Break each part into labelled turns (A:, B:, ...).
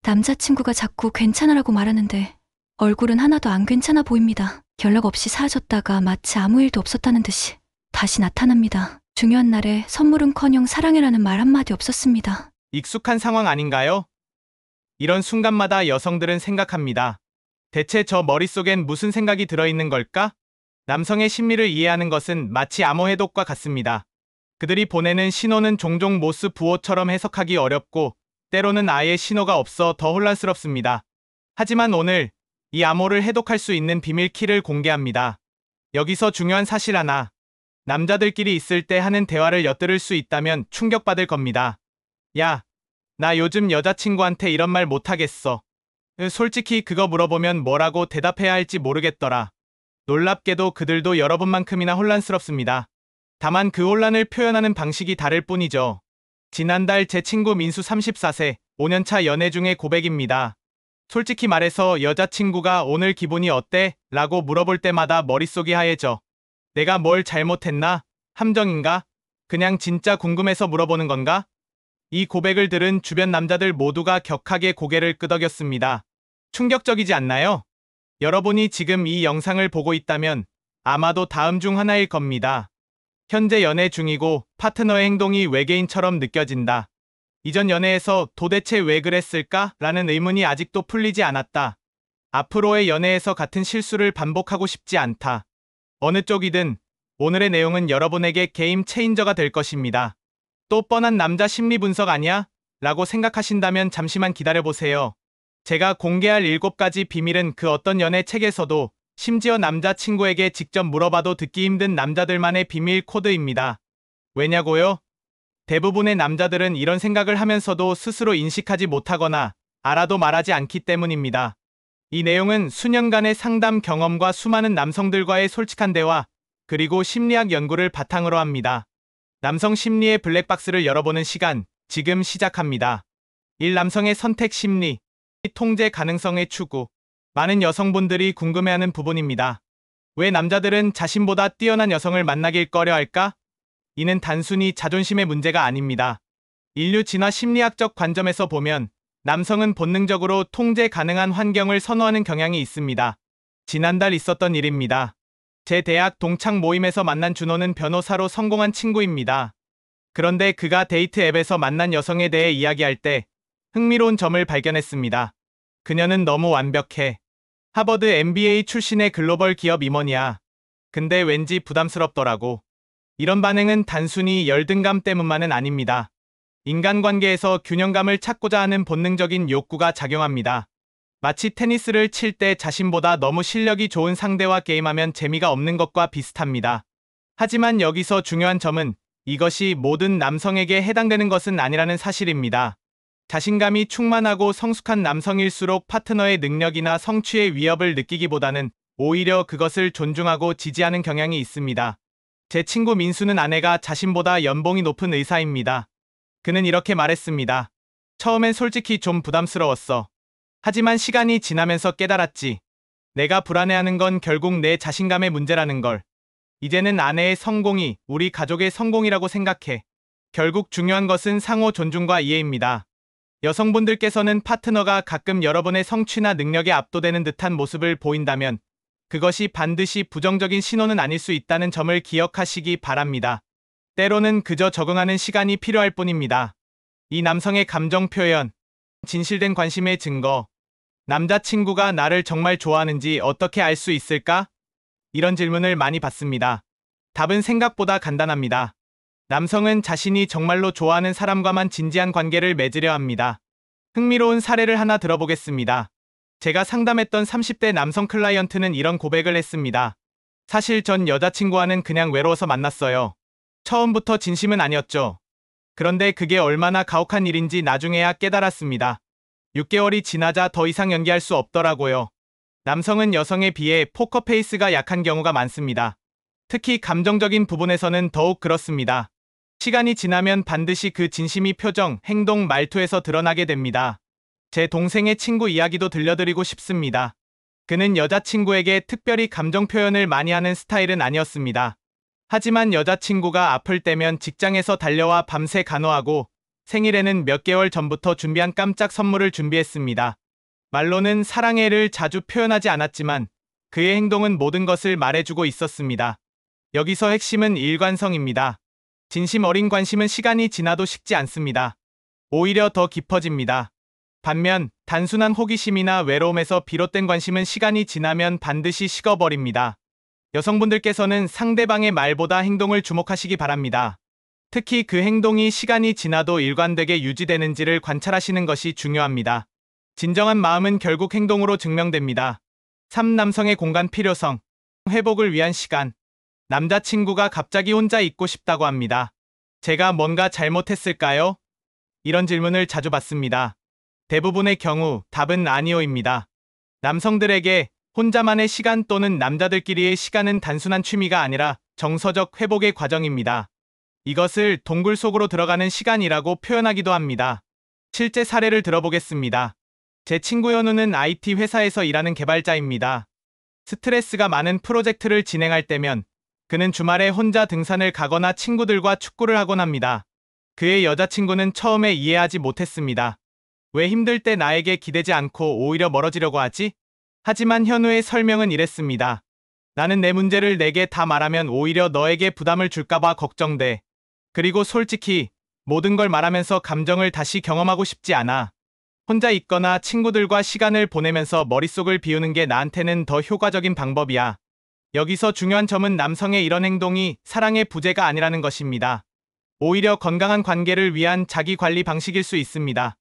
A: 남자친구가 자꾸 괜찮으라고 말하는데 얼굴은 하나도 안 괜찮아 보입니다. 연락 없이 사라졌다가 마치 아무 일도 없었다는 듯이 다시 나타납니다. 중요한 날에 선물은커녕 사랑해라는 말 한마디 없었습니다.
B: 익숙한 상황 아닌가요? 이런 순간마다 여성들은 생각합니다. 대체 저 머릿속엔 무슨 생각이 들어있는 걸까? 남성의 심리를 이해하는 것은 마치 암호 해독과 같습니다. 그들이 보내는 신호는 종종 모스 부호처럼 해석하기 어렵고 때로는 아예 신호가 없어 더 혼란스럽습니다. 하지만 오늘 이 암호를 해독할 수 있는 비밀 키를 공개합니다. 여기서 중요한 사실 하나. 남자들끼리 있을 때 하는 대화를 엿들을 수 있다면 충격받을 겁니다. 야, 나 요즘 여자친구한테 이런 말 못하겠어. 솔직히 그거 물어보면 뭐라고 대답해야 할지 모르겠더라. 놀랍게도 그들도 여러분만큼이나 혼란스럽습니다. 다만 그 혼란을 표현하는 방식이 다를 뿐이죠. 지난달 제 친구 민수 34세, 5년차 연애 중의 고백입니다. 솔직히 말해서 여자친구가 오늘 기분이 어때? 라고 물어볼 때마다 머릿속이 하얘져. 내가 뭘 잘못했나? 함정인가? 그냥 진짜 궁금해서 물어보는 건가? 이 고백을 들은 주변 남자들 모두가 격하게 고개를 끄덕였습니다. 충격적이지 않나요? 여러분이 지금 이 영상을 보고 있다면 아마도 다음 중 하나일 겁니다. 현재 연애 중이고 파트너의 행동이 외계인처럼 느껴진다. 이전 연애에서 도대체 왜 그랬을까? 라는 의문이 아직도 풀리지 않았다. 앞으로의 연애에서 같은 실수를 반복하고 싶지 않다. 어느 쪽이든 오늘의 내용은 여러분에게 게임 체인저가 될 것입니다. 또 뻔한 남자 심리 분석 아니야? 라고 생각하신다면 잠시만 기다려보세요. 제가 공개할 7가지 비밀은 그 어떤 연애 책에서도 심지어 남자친구에게 직접 물어봐도 듣기 힘든 남자들만의 비밀 코드입니다. 왜냐고요? 대부분의 남자들은 이런 생각을 하면서도 스스로 인식하지 못하거나 알아도 말하지 않기 때문입니다. 이 내용은 수년간의 상담 경험과 수많은 남성들과의 솔직한 대화, 그리고 심리학 연구를 바탕으로 합니다. 남성 심리의 블랙박스를 열어보는 시간, 지금 시작합니다. 1. 남성의 선택 심리, 통제 가능성의 추구. 많은 여성분들이 궁금해하는 부분입니다. 왜 남자들은 자신보다 뛰어난 여성을 만나길 꺼려할까? 이는 단순히 자존심의 문제가 아닙니다. 인류 진화 심리학적 관점에서 보면 남성은 본능적으로 통제 가능한 환경을 선호하는 경향이 있습니다. 지난달 있었던 일입니다. 제 대학 동창 모임에서 만난 준호는 변호사로 성공한 친구입니다. 그런데 그가 데이트 앱에서 만난 여성에 대해 이야기할 때 흥미로운 점을 발견했습니다. 그녀는 너무 완벽해. 하버드 MBA 출신의 글로벌 기업 임원이야. 근데 왠지 부담스럽더라고. 이런 반응은 단순히 열등감 때문만은 아닙니다. 인간관계에서 균형감을 찾고자 하는 본능적인 욕구가 작용합니다. 마치 테니스를 칠 때 자신보다 너무 실력이 좋은 상대와 게임하면 재미가 없는 것과 비슷합니다. 하지만 여기서 중요한 점은 이것이 모든 남성에게 해당되는 것은 아니라는 사실입니다. 자신감이 충만하고 성숙한 남성일수록 파트너의 능력이나 성취의 위협을 느끼기보다는 오히려 그것을 존중하고 지지하는 경향이 있습니다. 제 친구 민수는 아내가 자신보다 연봉이 높은 의사입니다. 그는 이렇게 말했습니다. 처음엔 솔직히 좀 부담스러웠어. 하지만 시간이 지나면서 깨달았지. 내가 불안해하는 건 결국 내 자신감의 문제라는 걸. 이제는 아내의 성공이 우리 가족의 성공이라고 생각해. 결국 중요한 것은 상호 존중과 이해입니다. 여성분들께서는 파트너가 가끔 여러분의 성취나 능력에 압도되는 듯한 모습을 보인다면 그것이 반드시 부정적인 신호는 아닐 수 있다는 점을 기억하시기 바랍니다. 때로는 그저 적응하는 시간이 필요할 뿐입니다. 이 남성의 감정 표현, 진실된 관심의 증거, 남자친구가 나를 정말 좋아하는지 어떻게 알 수 있을까? 이런 질문을 많이 받습니다. 답은 생각보다 간단합니다. 남성은 자신이 정말로 좋아하는 사람과만 진지한 관계를 맺으려 합니다. 흥미로운 사례를 하나 들어보겠습니다. 제가 상담했던 30대 남성 클라이언트는 이런 고백을 했습니다. 사실 전 여자친구와는 그냥 외로워서 만났어요. 처음부터 진심은 아니었죠. 그런데 그게 얼마나 가혹한 일인지 나중에야 깨달았습니다. 6개월이 지나자 더 이상 연기할 수 없더라고요. 남성은 여성에 비해 포커페이스가 약한 경우가 많습니다. 특히 감정적인 부분에서는 더욱 그렇습니다. 시간이 지나면 반드시 그 진심이 표정, 행동, 말투에서 드러나게 됩니다. 제 동생의 친구 이야기도 들려드리고 싶습니다. 그는 여자친구에게 특별히 감정 표현을 많이 하는 스타일은 아니었습니다. 하지만 여자친구가 아플 때면 직장에서 달려와 밤새 간호하고 생일에는 몇 개월 전부터 준비한 깜짝 선물을 준비했습니다. 말로는 사랑해를 자주 표현하지 않았지만 그의 행동은 모든 것을 말해주고 있었습니다. 여기서 핵심은 일관성입니다. 진심 어린 관심은 시간이 지나도 식지 않습니다. 오히려 더 깊어집니다. 반면 단순한 호기심이나 외로움에서 비롯된 관심은 시간이 지나면 반드시 식어버립니다. 여성분들께서는 상대방의 말보다 행동을 주목하시기 바랍니다. 특히 그 행동이 시간이 지나도 일관되게 유지되는지를 관찰하시는 것이 중요합니다. 진정한 마음은 결국 행동으로 증명됩니다. 3. 남성의 공간 필요성. 회복을 위한 시간. 남자친구가 갑자기 혼자 있고 싶다고 합니다. 제가 뭔가 잘못했을까요? 이런 질문을 자주 받습니다. 대부분의 경우 답은 아니오입니다. 남성들에게 혼자만의 시간 또는 남자들끼리의 시간은 단순한 취미가 아니라 정서적 회복의 과정입니다. 이것을 동굴 속으로 들어가는 시간이라고 표현하기도 합니다. 실제 사례를 들어보겠습니다. 제 친구 현우는 IT 회사에서 일하는 개발자입니다. 스트레스가 많은 프로젝트를 진행할 때면 그는 주말에 혼자 등산을 가거나 친구들과 축구를 하곤 합니다. 그의 여자친구는 처음에 이해하지 못했습니다. 왜 힘들 때 나에게 기대지 않고 오히려 멀어지려고 하지? 하지만 현우의 설명은 이랬습니다. 나는 내 문제를 내게 다 말하면 오히려 너에게 부담을 줄까봐 걱정돼. 그리고 솔직히 모든 걸 말하면서 감정을 다시 경험하고 싶지 않아. 혼자 있거나 친구들과 시간을 보내면서 머릿속을 비우는 게 나한테는 더 효과적인 방법이야. 여기서 중요한 점은 남성의 이런 행동이 사랑의 부재가 아니라는 것입니다. 오히려 건강한 관계를 위한 자기 관리 방식일 수 있습니다.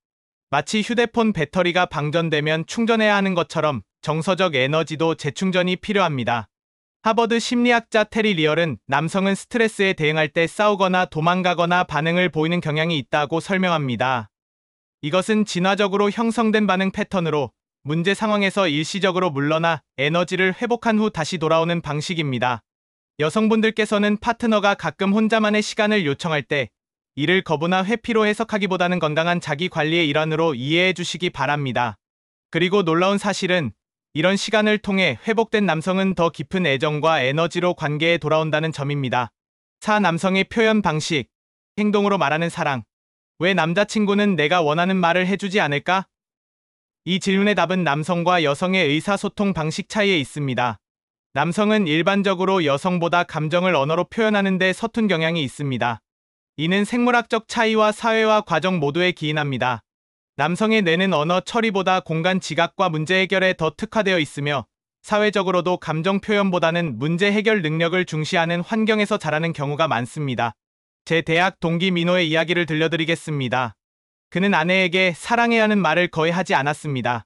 B: 마치 휴대폰 배터리가 방전되면 충전해야 하는 것처럼 정서적 에너지도 재충전이 필요합니다. 하버드 심리학자 테리 리얼은 남성은 스트레스에 대응할 때 싸우거나 도망가거나 반응을 보이는 경향이 있다고 설명합니다. 이것은 진화적으로 형성된 반응 패턴으로 문제 상황에서 일시적으로 물러나 에너지를 회복한 후 다시 돌아오는 방식입니다. 여성분들께서는 파트너가 가끔 혼자만의 시간을 요청할 때 이를 거부나 회피로 해석하기보다는 건강한 자기 관리의 일환으로 이해해 주시기 바랍니다. 그리고 놀라운 사실은 이런 시간을 통해 회복된 남성은 더 깊은 애정과 에너지로 관계에 돌아온다는 점입니다. 4. 남성의 표현 방식. 행동으로 말하는 사랑. 왜 남자친구는 내가 원하는 말을 해주지 않을까? 이 질문의 답은 남성과 여성의 의사소통 방식 차이에 있습니다. 남성은 일반적으로 여성보다 감정을 언어로 표현하는 데 서툰 경향이 있습니다. 이는 생물학적 차이와 사회화 과정 모두에 기인합니다. 남성의 뇌는 언어 처리보다 공간 지각과 문제 해결에 더 특화되어 있으며 사회적으로도 감정 표현보다는 문제 해결 능력을 중시하는 환경에서 자라는 경우가 많습니다. 제 대학 동기 민호의 이야기를 들려드리겠습니다. 그는 아내에게 사랑해 하는 말을 거의 하지 않았습니다.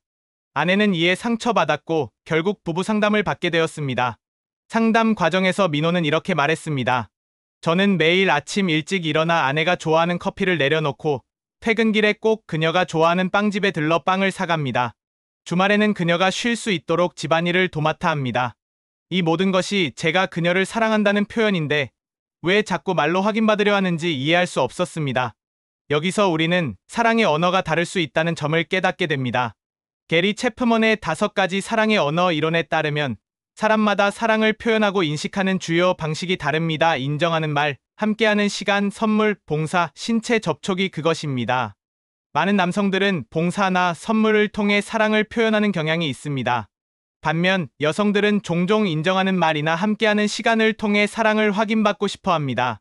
B: 아내는 이에 상처받았고 결국 부부 상담을 받게 되었습니다. 상담 과정에서 민호는 이렇게 말했습니다. 저는 매일 아침 일찍 일어나 아내가 좋아하는 커피를 내려놓고 퇴근길에 꼭 그녀가 좋아하는 빵집에 들러 빵을 사갑니다. 주말에는 그녀가 쉴 수 있도록 집안일을 도맡아 합니다. 이 모든 것이 제가 그녀를 사랑한다는 표현인데 왜 자꾸 말로 확인받으려 하는지 이해할 수 없었습니다. 여기서 우리는 사랑의 언어가 다를 수 있다는 점을 깨닫게 됩니다. 게리 채프먼의 5가지 사랑의 언어 이론에 따르면 사람마다 사랑을 표현하고 인식하는 주요 방식이 다릅니다. 인정하는 말, 함께하는 시간, 선물, 봉사, 신체 접촉이 그것입니다. 많은 남성들은 봉사나 선물을 통해 사랑을 표현하는 경향이 있습니다. 반면 여성들은 종종 인정하는 말이나 함께하는 시간을 통해 사랑을 확인받고 싶어 합니다.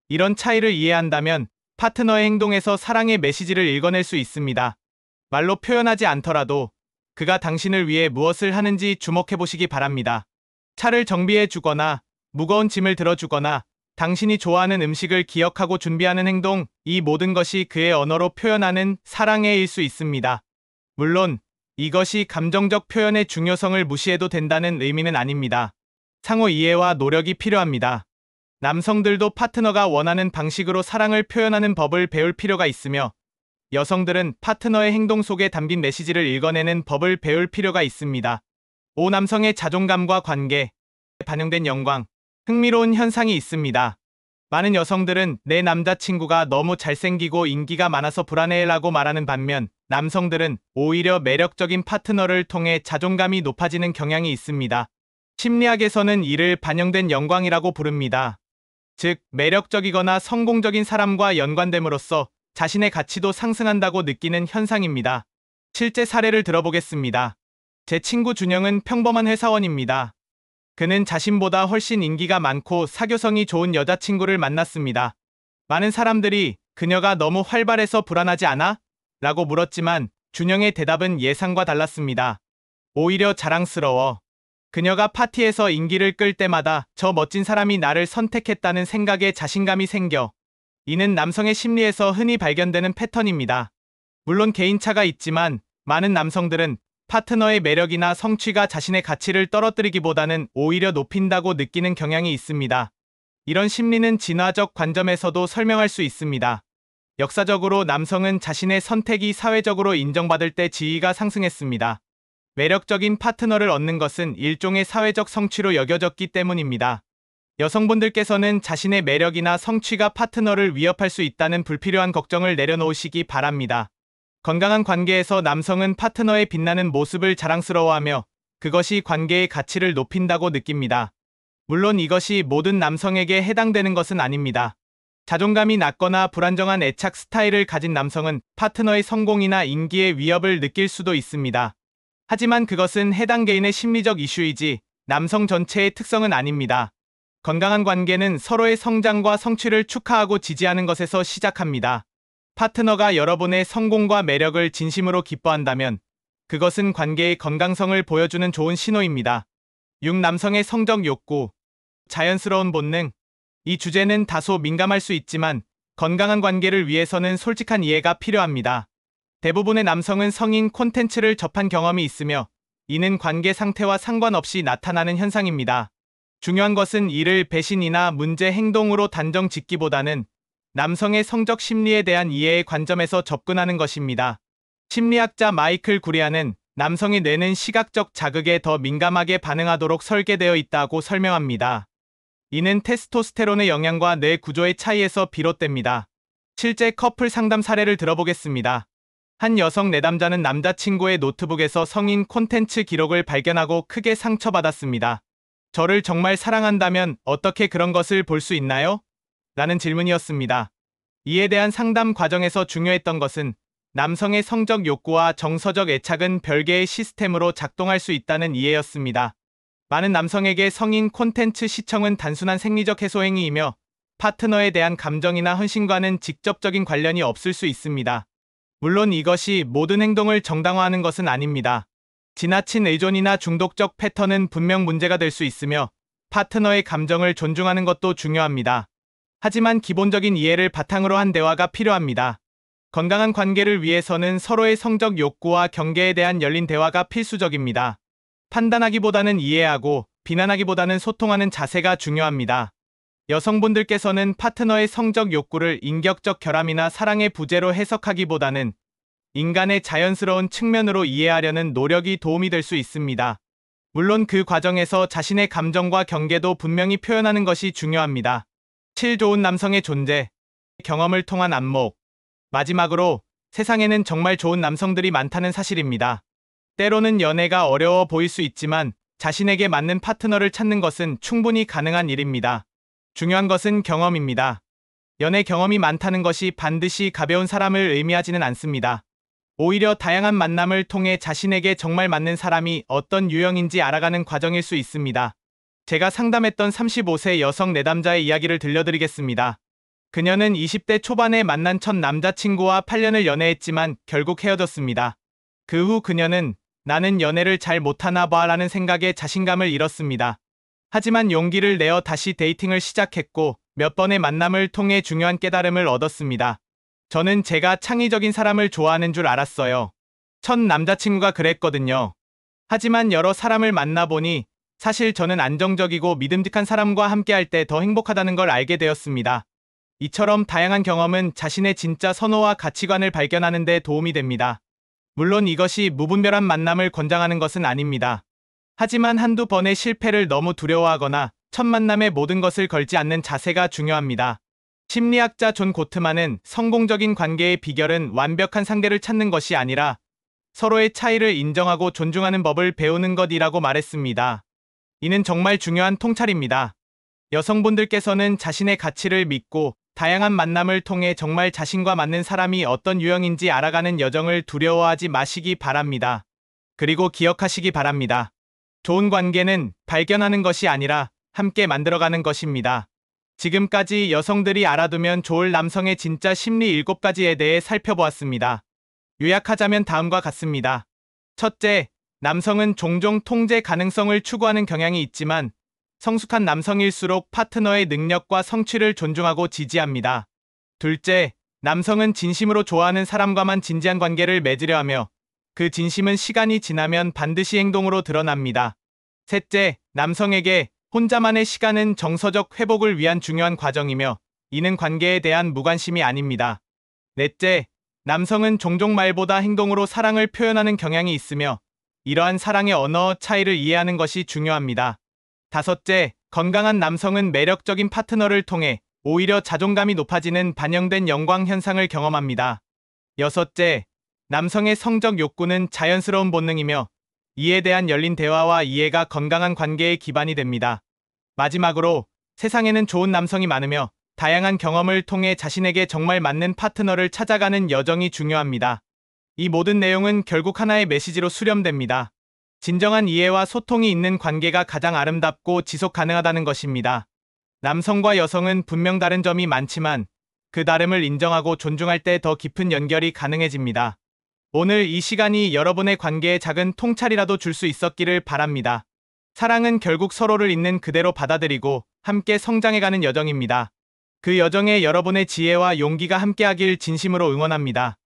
B: 이런 차이를 이해한다면 파트너의 행동에서 사랑의 메시지를 읽어낼 수 있습니다. 말로 표현하지 않더라도 그가 당신을 위해 무엇을 하는지 주목해 보시기 바랍니다. 차를 정비해 주거나 무거운 짐을 들어주거나 당신이 좋아하는 음식을 기억하고 준비하는 행동, 이 모든 것이 그의 언어로 표현하는 사랑의 일 수 있습니다. 물론 이것이 감정적 표현의 중요성을 무시해도 된다는 의미는 아닙니다. 상호 이해와 노력이 필요합니다. 남성들도 파트너가 원하는 방식으로 사랑을 표현하는 법을 배울 필요가 있으며 여성들은 파트너의 행동 속에 담긴 메시지를 읽어내는 법을 배울 필요가 있습니다. 5. 남성의 자존감과 관계에 반영된 영광, 흥미로운 현상이 있습니다. 많은 여성들은 내 남자친구가 너무 잘생기고 인기가 많아서 불안해라고 말하는 반면 남성들은 오히려 매력적인 파트너를 통해 자존감이 높아지는 경향이 있습니다. 심리학에서는 이를 반영된 영광이라고 부릅니다. 즉, 매력적이거나 성공적인 사람과 연관됨으로써 자신의 가치도 상승한다고 느끼는 현상입니다. 실제 사례를 들어보겠습니다. 제 친구 준영은 평범한 회사원입니다. 그는 자신보다 훨씬 인기가 많고 사교성이 좋은 여자친구를 만났습니다. 많은 사람들이 그녀가 너무 활발해서 불안하지 않아? 라고 물었지만 준영의 대답은 예상과 달랐습니다. 오히려 자랑스러워. 그녀가 파티에서 인기를 끌 때마다 저 멋진 사람이 나를 선택했다는 생각에 자신감이 생겨. 이는 남성의 심리에서 흔히 발견되는 패턴입니다. 물론 개인차가 있지만 많은 남성들은 파트너의 매력이나 성취가 자신의 가치를 떨어뜨리기보다는 오히려 높인다고 느끼는 경향이 있습니다. 이런 심리는 진화적 관점에서도 설명할 수 있습니다. 역사적으로 남성은 자신의 선택이 사회적으로 인정받을 때 지위가 상승했습니다. 매력적인 파트너를 얻는 것은 일종의 사회적 성취로 여겨졌기 때문입니다. 여성분들께서는 자신의 매력이나 성취가 파트너를 위협할 수 있다는 불필요한 걱정을 내려놓으시기 바랍니다. 건강한 관계에서 남성은 파트너의 빛나는 모습을 자랑스러워하며 그것이 관계의 가치를 높인다고 느낍니다. 물론 이것이 모든 남성에게 해당되는 것은 아닙니다. 자존감이 낮거나 불안정한 애착 스타일을 가진 남성은 파트너의 성공이나 인기의 위협을 느낄 수도 있습니다. 하지만 그것은 해당 개인의 심리적 이슈이지 남성 전체의 특성은 아닙니다. 건강한 관계는 서로의 성장과 성취를 축하하고 지지하는 것에서 시작합니다. 파트너가 여러분의 성공과 매력을 진심으로 기뻐한다면 그것은 관계의 건강성을 보여주는 좋은 신호입니다. 6. 남성의 성적 욕구, 자연스러운 본능. 이 주제는 다소 민감할 수 있지만 건강한 관계를 위해서는 솔직한 이해가 필요합니다. 대부분의 남성은 성인 콘텐츠를 접한 경험이 있으며 이는 관계 상태와 상관없이 나타나는 현상입니다. 중요한 것은 이를 배신이나 문제 행동으로 단정 짓기보다는 남성의 성적 심리에 대한 이해의 관점에서 접근하는 것입니다. 심리학자 마이클 구리아는 남성의 뇌는 시각적 자극에 더 민감하게 반응하도록 설계되어 있다고 설명합니다. 이는 테스토스테론의 영향과 뇌 구조의 차이에서 비롯됩니다. 실제 커플 상담 사례를 들어보겠습니다. 한 여성 내담자는 남자친구의 노트북에서 성인 콘텐츠 기록을 발견하고 크게 상처받았습니다. 저를 정말 사랑한다면 어떻게 그런 것을 볼 수 있나요? 라는 질문이었습니다. 이에 대한 상담 과정에서 중요했던 것은 남성의 성적 욕구와 정서적 애착은 별개의 시스템으로 작동할 수 있다는 이해였습니다. 많은 남성에게 성인 콘텐츠 시청은 단순한 생리적 해소 행위이며 파트너에 대한 감정이나 헌신과는 직접적인 관련이 없을 수 있습니다. 물론 이것이 모든 행동을 정당화하는 것은 아닙니다. 지나친 의존이나 중독적 패턴은 분명 문제가 될 수 있으며 파트너의 감정을 존중하는 것도 중요합니다. 하지만 기본적인 이해를 바탕으로 한 대화가 필요합니다. 건강한 관계를 위해서는 서로의 성적 욕구와 경계에 대한 열린 대화가 필수적입니다. 판단하기보다는 이해하고 비난하기보다는 소통하는 자세가 중요합니다. 여성분들께서는 파트너의 성적 욕구를 인격적 결함이나 사랑의 부재로 해석하기보다는 인간의 자연스러운 측면으로 이해하려는 노력이 도움이 될 수 있습니다. 물론 그 과정에서 자신의 감정과 경계도 분명히 표현하는 것이 중요합니다. 7. 좋은 남성의 존재, 경험을 통한 안목. 마지막으로 세상에는 정말 좋은 남성들이 많다는 사실입니다. 때로는 연애가 어려워 보일 수 있지만 자신에게 맞는 파트너를 찾는 것은 충분히 가능한 일입니다. 중요한 것은 경험입니다. 연애 경험이 많다는 것이 반드시 가벼운 사람을 의미하지는 않습니다. 오히려 다양한 만남을 통해 자신에게 정말 맞는 사람이 어떤 유형인지 알아가는 과정일 수 있습니다. 제가 상담했던 35세 여성 내담자의 이야기를 들려드리겠습니다. 그녀는 20대 초반에 만난 첫 남자친구와 8년을 연애했지만 결국 헤어졌습니다. 그 후 그녀는 나는 연애를 잘 못하나 봐 라는 생각에 자신감을 잃었습니다. 하지만 용기를 내어 다시 데이팅을 시작했고 몇 번의 만남을 통해 중요한 깨달음을 얻었습니다. 저는 제가 창의적인 사람을 좋아하는 줄 알았어요. 첫 남자친구가 그랬거든요. 하지만 여러 사람을 만나보니 사실 저는 안정적이고 믿음직한 사람과 함께할 때 더 행복하다는 걸 알게 되었습니다. 이처럼 다양한 경험은 자신의 진짜 선호와 가치관을 발견하는 데 도움이 됩니다. 물론 이것이 무분별한 만남을 권장하는 것은 아닙니다. 하지만 한두 번의 실패를 너무 두려워하거나 첫 만남에 모든 것을 걸지 않는 자세가 중요합니다. 심리학자 존 고트만은 성공적인 관계의 비결은 완벽한 상대를 찾는 것이 아니라 서로의 차이를 인정하고 존중하는 법을 배우는 것이라고 말했습니다. 이는 정말 중요한 통찰입니다. 여성분들께서는 자신의 가치를 믿고 다양한 만남을 통해 정말 자신과 맞는 사람이 어떤 유형인지 알아가는 여정을 두려워하지 마시기 바랍니다. 그리고 기억하시기 바랍니다. 좋은 관계는 발견하는 것이 아니라 함께 만들어가는 것입니다. 지금까지 여성들이 알아두면 좋을 남성의 진짜 심리 7가지에 대해 살펴보았습니다. 요약하자면 다음과 같습니다. 첫째, 남성은 종종 통제 가능성을 추구하는 경향이 있지만 성숙한 남성일수록 파트너의 능력과 성취를 존중하고 지지합니다. 둘째, 남성은 진심으로 좋아하는 사람과만 진지한 관계를 맺으려 하며 그 진심은 시간이 지나면 반드시 행동으로 드러납니다. 셋째, 남성에게 혼자만의 시간은 정서적 회복을 위한 중요한 과정이며 이는 관계에 대한 무관심이 아닙니다. 넷째, 남성은 종종 말보다 행동으로 사랑을 표현하는 경향이 있으며 이러한 사랑의 언어 차이를 이해하는 것이 중요합니다. 다섯째, 건강한 남성은 매력적인 파트너를 통해 오히려 자존감이 높아지는 반영된 영광 현상을 경험합니다. 여섯째, 남성의 성적 욕구는 자연스러운 본능이며 이에 대한 열린 대화와 이해가 건강한 관계의 기반이 됩니다. 마지막으로, 세상에는 좋은 남성이 많으며 다양한 경험을 통해 자신에게 정말 맞는 파트너를 찾아가는 여정이 중요합니다. 이 모든 내용은 결국 하나의 메시지로 수렴됩니다. 진정한 이해와 소통이 있는 관계가 가장 아름답고 지속 가능하다는 것입니다. 남성과 여성은 분명 다른 점이 많지만 그 다름을 인정하고 존중할 때 더 깊은 연결이 가능해집니다. 오늘 이 시간이 여러분의 관계에 작은 통찰이라도 줄 수 있었기를 바랍니다. 사랑은 결국 서로를 있는 그대로 받아들이고 함께 성장해가는 여정입니다. 그 여정에 여러분의 지혜와 용기가 함께하길 진심으로 응원합니다.